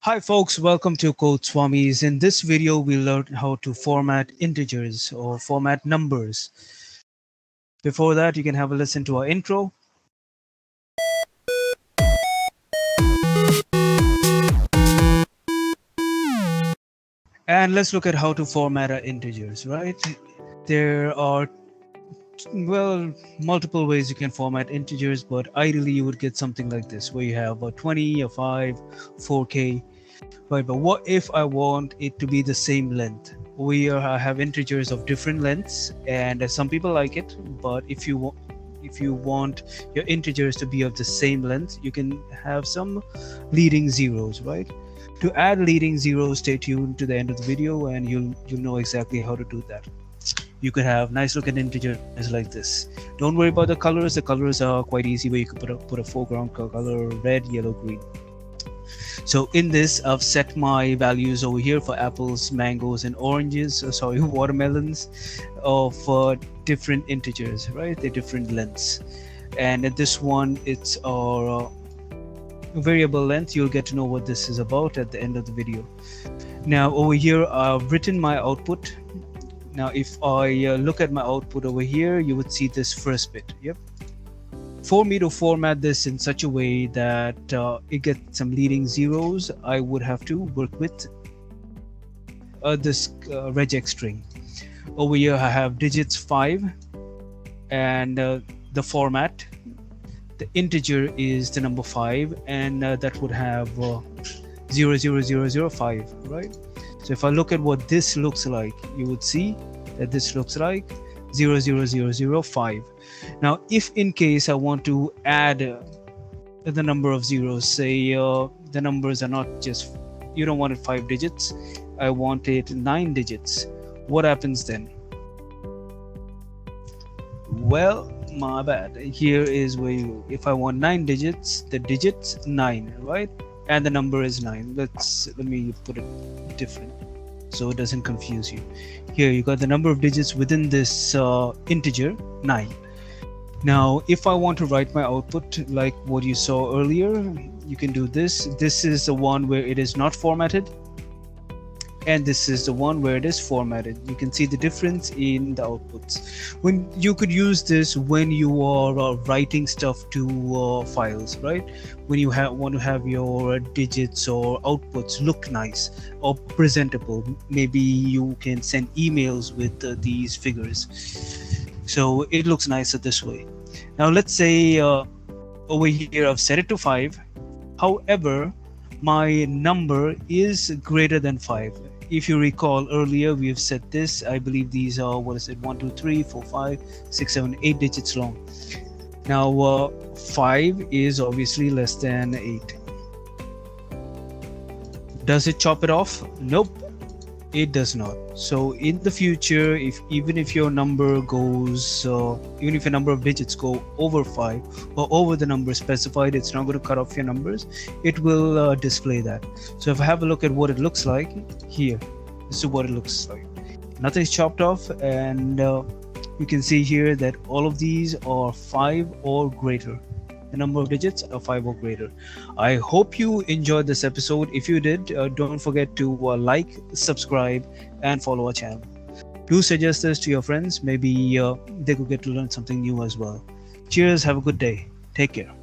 Hi folks, welcome to codeswamis. In this video, we'll learn how to format integers or format numbers. Before that, you can have a listen to our intro. And let's look at how to format our integers, right? There are, multiple ways you can format integers, but ideally you would get something like this, where you have a 20, a 5, 4K. Right, but what if I want it to be the same length? We have integers of different lengths, and some people like it. But if you want your integers to be of the same length, you can have some leading zeros, right? To add leading zeros, stay tuned to the end of the video, and you'll know exactly how to do that. You could have nice looking integers like this. Don't worry about the colors. The colors are quite easy. Where you could put a foreground color red, yellow, green. So in this, I've set my values over here for apples, mangoes, and oranges. Watermelons of different integers, right? They're different lengths. And at this one, it's our variable length. You'll get to know what this is about at the end of the video. Now over here, I've written my output. Now if I look at my output over here, you would see this first bit. Yep. For me to format this in such a way that it gets some leading zeros, I would have to work with this regex string. Over here I have digits 5, and the format, the integer is the number 5, and that would have 00005, right? So if I look at what this looks like, you would see that this looks like 00005. Now if in case I want to add the number of zeros, say the numbers are not just, you don't want it 5 digits, I want it 9 digits, what happens then? Well, my bad. Here is where if I want 9 digits, the digit's 9, right? And the number is 9. Let me put it different so it doesn't confuse you. Here you got the number of digits within this integer 9. Now if I want to write my output like what you saw earlier, you can do this. This is the one where it is not formatted, and this is the one where it is formatted. You can see the difference in the outputs. When you could use this when you are writing stuff to files, right? When you want to have your digits or outputs look nice or presentable, maybe you can send emails with these figures, so it looks nicer this way. Now let's say over here I've set it to 5. However, my number is greater than 5. If you recall earlier, we have set this, I believe these are, 1, 2, 3, 4, 5, 6, 7, 8 digits long. Now 5 is obviously less than 8. Does it chop it off? Nope, it does not. So in the future, even if your number goes, even if your number of digits go over 5 or over the number specified, it's not going to cut off your numbers. It will display that. So if I have a look at what it looks like here, this is what it looks like. Nothing's chopped off, and you can see here that all of these are 5 or greater. The number of digits are 5 or greater. I hope you enjoyed this episode. If you did, don't forget to like, subscribe, and follow our channel. Do suggest this to your friends. Maybe they could get to learn something new as well. Cheers. Have a good day. Take care.